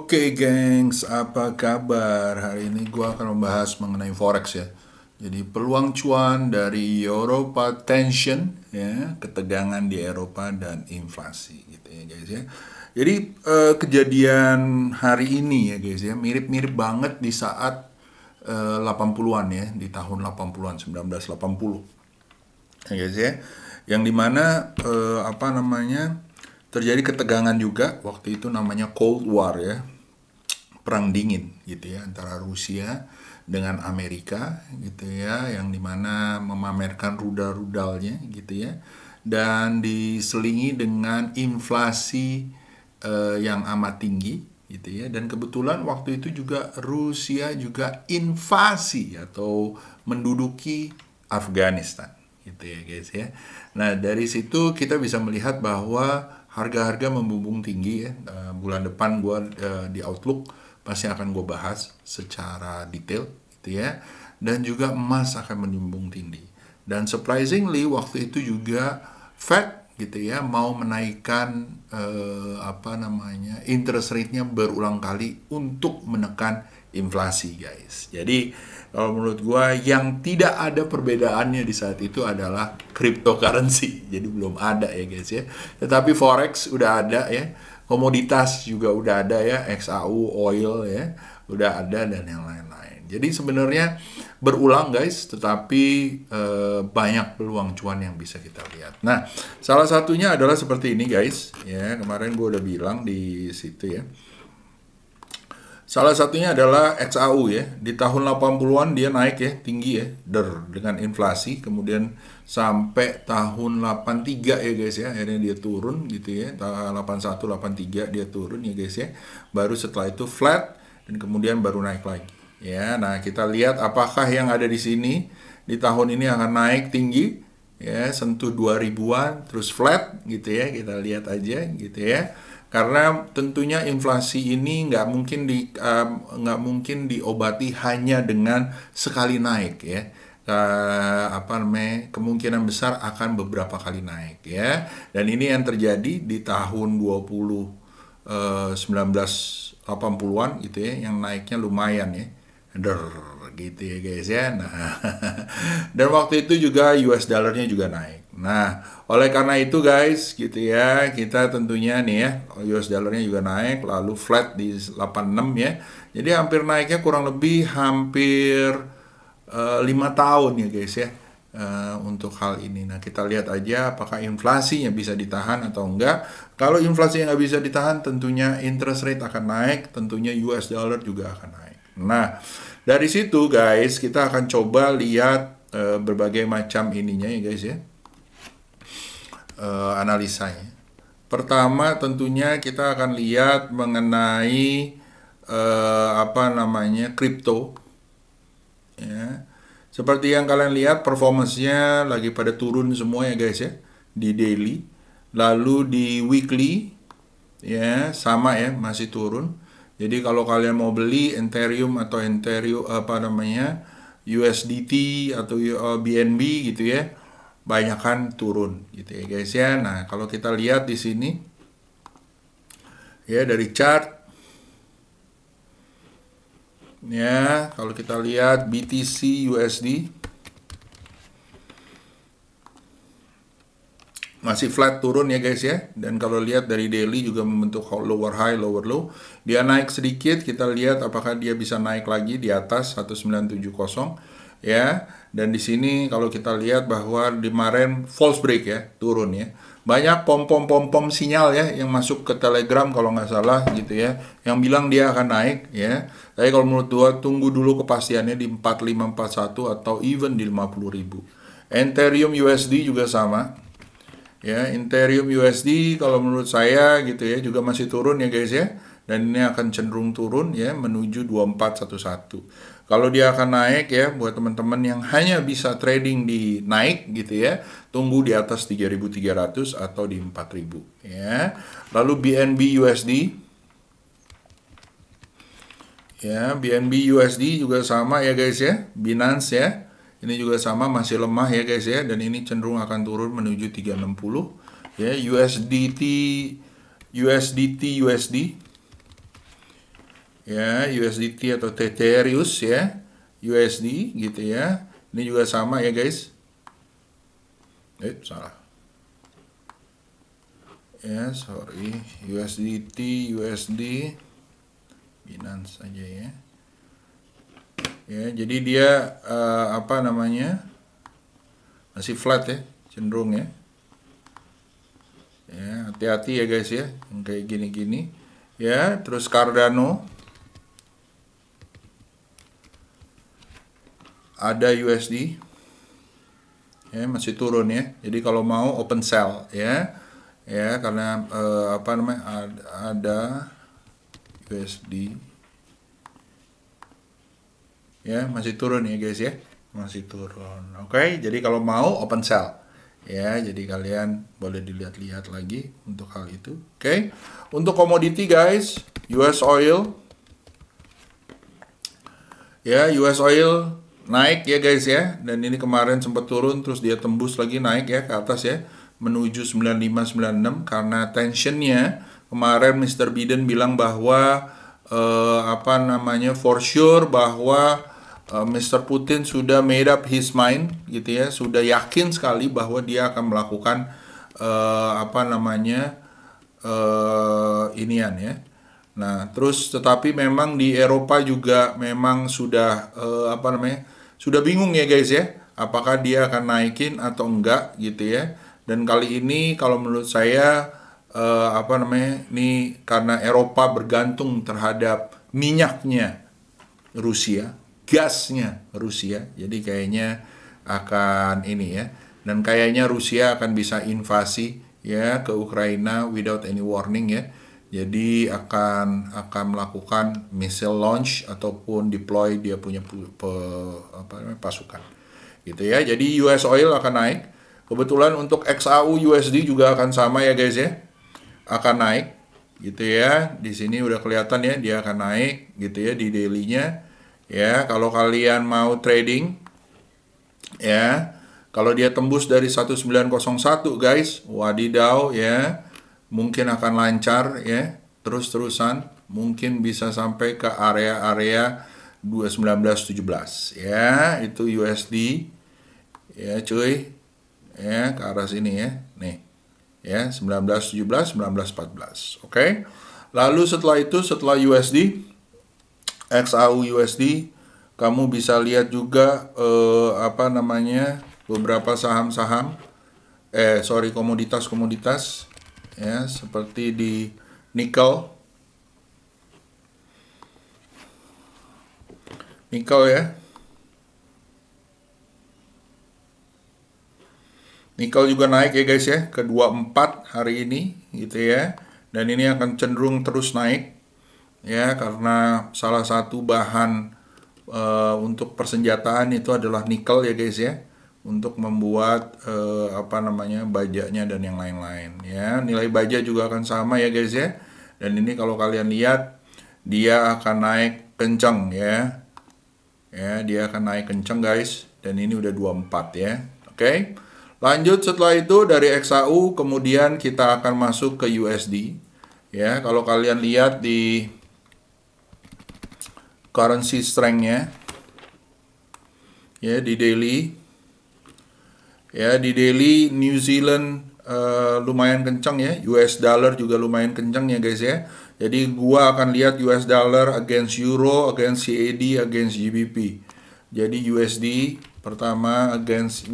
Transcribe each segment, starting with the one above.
Oke, gengs, apa kabar? Hari ini gua akan membahas mengenai forex ya. Jadi peluang cuan dari Eropa tension ya, ketegangan di Eropa dan inflasi gitu ya guys ya. Jadi kejadian hari ini ya guys ya, mirip-mirip banget di saat 80-an ya, di tahun 80-an 1980 ya guys ya. Yang dimana apa namanya terjadi ketegangan juga waktu itu, namanya Cold War ya, perang dingin gitu ya, antara Rusia dengan Amerika gitu ya, yang dimana memamerkan rudal-rudalnya gitu ya, dan diselingi dengan inflasi yang amat tinggi gitu ya. Dan kebetulan waktu itu juga Rusia juga invasi atau menduduki Afghanistan gitu ya guys ya. Nah, dari situ kita bisa melihat bahwa harga-harga membumbung tinggi ya. Bulan depan gue di Outlook pasti akan gue bahas secara detail gitu ya. Dan juga emas akan membumbung tinggi. Dan surprisingly waktu itu juga Fed gitu ya mau menaikkan apa namanya interest rate-nya berulang kali untuk menekan inflasi guys. Jadi kalau menurut gua yang tidak ada perbedaannya di saat itu adalah cryptocurrency. Jadi belum ada ya guys ya. Tetapi forex udah ada ya. Komoditas juga udah ada ya, XAU, oil ya, udah ada dan yang lain-lain. Jadi sebenarnya berulang guys, tetapi banyak peluang cuan yang bisa kita lihat. Nah, salah satunya adalah seperti ini guys ya. Kemarin gua udah bilang di situ ya. Salah satunya adalah XAU ya. Di tahun 80-an dia naik ya, tinggi ya, dengan inflasi. Kemudian sampai tahun 83 ya guys ya, akhirnya dia turun gitu ya. Tahun 81, 83 dia turun ya guys ya. Baru setelah itu flat dan kemudian baru naik lagi. Ya, nah kita lihat apakah yang ada di sini di tahun ini akan naik tinggi ya, sentuh 2000-an terus flat gitu ya. Kita lihat aja gitu ya. Karena tentunya inflasi ini nggak mungkin diobati hanya dengan sekali naik ya. Apa namanya, kemungkinan besar akan beberapa kali naik ya. Dan ini yang terjadi di tahun 1980-an gitu ya, yang naiknya lumayan ya. Gitu ya guys ya. Nah, dan waktu itu juga US dollarnya juga naik. Nah, oleh karena itu guys gitu ya, kita tentunya nih ya, US dollarnya juga naik, lalu flat di 86 ya. Jadi hampir naiknya kurang lebih hampir 5 tahun ya guys ya, untuk hal ini. Nah, kita lihat aja apakah inflasinya bisa ditahan atau enggak. Kalau inflasinya nggak bisa ditahan, tentunya interest rate akan naik, tentunya US dollar juga akan naik. Nah, dari situ guys, kita akan coba lihat berbagai macam ininya ya guys ya, analisanya. Pertama tentunya kita akan lihat mengenai apa namanya, kripto ya. Seperti yang kalian lihat, performance-nya lagi pada turun semua ya guys ya, di daily. Lalu di weekly ya sama ya, masih turun. Jadi kalau kalian mau beli Ethereum atau apa namanya, USDT atau BNB gitu ya, banyakan turun gitu ya guys ya. Nah, kalau kita lihat di sini ya dari chart ya, kalau kita lihat BTC USD masih flat turun ya guys ya. Dan kalau lihat dari daily juga membentuk lower high lower low. Dia naik sedikit, kita lihat apakah dia bisa naik lagi di atas 1970 ya. Dan di sini kalau kita lihat bahwa di kemarin false break ya, turun ya. Banyak pom sinyal ya yang masuk ke Telegram kalau nggak salah gitu ya, yang bilang dia akan naik ya. Tapi kalau menurut gua tunggu dulu kepastiannya di 4541 atau even di 50.000. Ethereum USD juga sama. Ya, Ethereum USD kalau menurut saya gitu ya juga masih turun ya guys ya. Dan ini akan cenderung turun ya menuju 2411. Kalau dia akan naik ya, buat teman-teman yang hanya bisa trading di naik gitu ya, tunggu di atas 3.300 atau di 4.000 ya. Lalu BNB USD ya, BNB USD juga sama ya guys ya. Binance ya, ini juga sama, masih lemah ya guys ya, dan ini cenderung akan turun menuju 360 ya. USD ya, USDT atau Teterius ya, USD gitu ya. Ini juga sama ya guys. Salah. Ya, sorry, USDT, USD, Binance aja ya. Ya, jadi dia apa namanya? Masih flat ya, cenderung ya. Ya, hati-hati ya guys ya, yang kayak gini-gini. Ya, terus Cardano ada USD. Ya, masih turun ya. Jadi kalau mau open sell ya. Ya, karena apa namanya? Ada USD. Ya, masih turun ya guys ya. Masih turun. Oke, jadi kalau mau open sell. Ya, jadi kalian boleh dilihat-lihat lagi untuk hal itu. Oke. Untuk komoditi guys, US oil. Ya, US oil naik ya guys ya. Dan ini kemarin sempat turun terus dia tembus lagi naik ya ke atas ya, menuju 9596 karena tensionnya kemarin Mr. Biden bilang bahwa apa namanya, for sure bahwa Mr. Putin sudah made up his mind gitu ya, sudah yakin sekali bahwa dia akan melakukan apa namanya inian ya. Nah, terus tetapi memang di Eropa juga memang sudah apa namanya, sudah bingung ya guys ya, apakah dia akan naikin atau enggak gitu ya. Dan kali ini kalau menurut saya apa namanya, ini karena Eropa bergantung terhadap minyaknya Rusia, gasnya Rusia, jadi kayaknya akan ini ya, dan kayaknya Rusia akan bisa invasi ya ke Ukraina without any warning ya. Jadi akan melakukan missile launch ataupun deploy dia punya pasukan gitu ya. Jadi US oil akan naik. Kebetulan untuk XAU USD juga akan sama ya guys ya, akan naik gitu ya. Di sini udah kelihatan ya, dia akan naik gitu ya di daily-nya ya. Kalau kalian mau trading ya, kalau dia tembus dari 1901 guys, wadidaw ya, mungkin akan lancar ya, terus-terusan mungkin bisa sampai ke area-area 1917 ya, itu USD ya cuy ya, ke arah sini ya nih ya, 1917 1914. Oke. Lalu setelah itu, setelah USD XAU USD, kamu bisa lihat juga apa namanya, beberapa saham-saham komoditas ya, seperti di nikel ya. Nikel juga naik ya guys ya, ke 24 hari ini gitu ya. Dan ini akan cenderung terus naik ya, karena salah satu bahan untuk persenjataan itu adalah nikel ya guys ya, untuk membuat apa namanya, bajanya dan yang lain-lain ya. Nilai baja juga akan sama ya guys ya. Dan ini kalau kalian lihat, dia akan naik kencang ya. Ya, dia akan naik kencang guys, dan ini udah 24 ya. Oke. Lanjut setelah itu dari XAU, kemudian kita akan masuk ke USD. Ya, kalau kalian lihat di currency strength-nya ya, di daily ya, di daily New Zealand lumayan kencang ya, US dollar juga lumayan kencang ya guys ya. Jadi gua akan lihat US dollar against euro, against CAD, against GBP. Jadi USD pertama against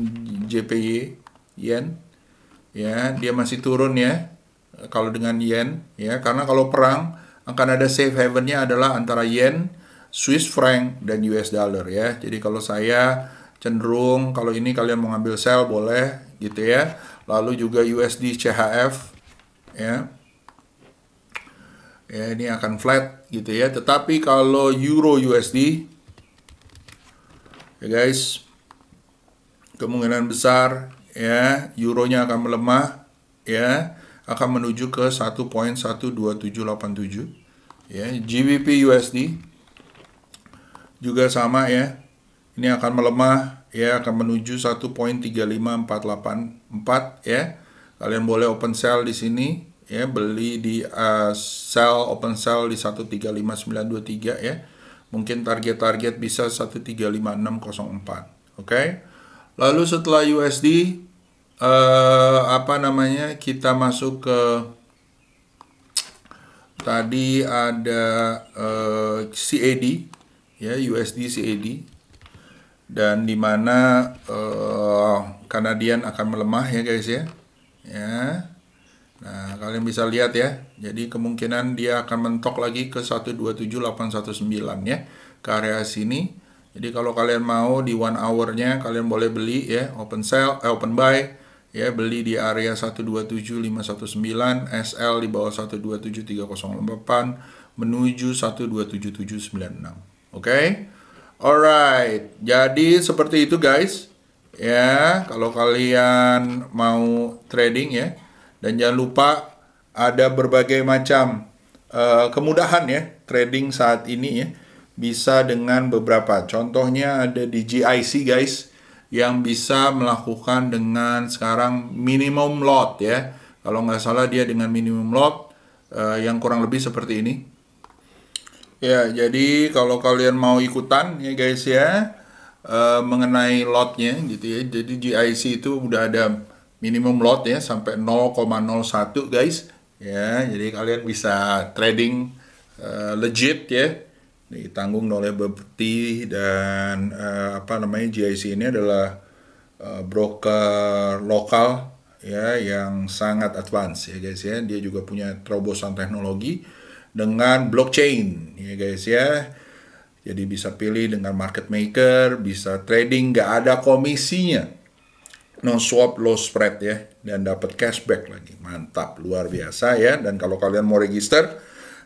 JPY yen ya, dia masih turun ya kalau dengan yen ya, karena kalau perang akan ada safe havennya adalah antara yen, Swiss franc, dan US dollar ya. Jadi kalau saya cenderung, kalau ini kalian mau ngambil sell boleh gitu ya. Lalu juga USD CHF ya, ya ini akan flat gitu ya. Tetapi kalau euro USD ya guys, kemungkinan besar ya euronya akan melemah ya, akan menuju ke 1.12787 ya. GBP USD juga sama ya, ini akan melemah ya, akan menuju 1.35484 ya. Kalian boleh open sell di sini ya, beli di open sell di 135923 ya. Mungkin target-target bisa 135604. Oke. Lalu setelah USD kita masuk ke tadi ada CAD ya, USD CAD, dan dimana Kanadian akan melemah ya guys ya. Nah, kalian bisa lihat ya. Jadi kemungkinan dia akan mentok lagi ke 127819 ya, ke area sini. Jadi kalau kalian mau di 1 hour-nya kalian boleh beli ya, open buy ya, beli di area 127519, SL di bawah 127308 menuju 127796. Oke. Alright. Jadi seperti itu guys. Ya, kalau kalian mau trading ya. Dan jangan lupa ada berbagai macam kemudahan ya trading saat ini ya. Bisa dengan beberapa. Contohnya ada di GIC guys, yang bisa melakukan dengan sekarang minimum lot ya. Kalau nggak salah dia dengan minimum lot yang kurang lebih seperti ini. Ya, jadi kalau kalian mau ikutan ya guys ya, mengenai lotnya gitu ya. Jadi GIC itu udah ada minimum lot ya sampai 0,01 guys ya. Jadi kalian bisa trading legit ya, ditanggung oleh Bapti. Dan GIC ini adalah broker lokal ya yang sangat advance ya guys ya. Dia juga punya terobosan teknologi dengan blockchain ya guys ya. Jadi bisa pilih dengan market maker, bisa trading, nggak ada komisinya. No swap, low spread ya, dan dapat cashback lagi. Mantap, luar biasa ya. Dan kalau kalian mau register,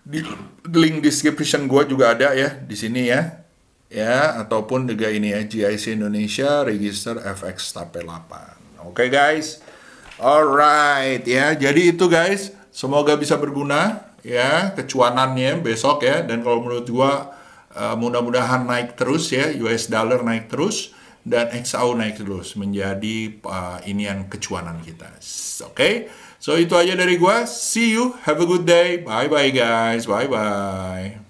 di link description gue juga ada ya di sini ya. Ya, ataupun juga ini ya, GIC Indonesia register FX Tape 8. Oke guys. Alright ya. Jadi itu guys, semoga bisa berguna ya kecuanannya besok ya. Dan kalau menurut gue mudah-mudahan naik terus ya, US dollar naik terus dan XAU naik terus menjadi inian kecuanan kita. Oke. So itu aja dari gua. See you. Have a good day. Bye bye guys. Bye bye.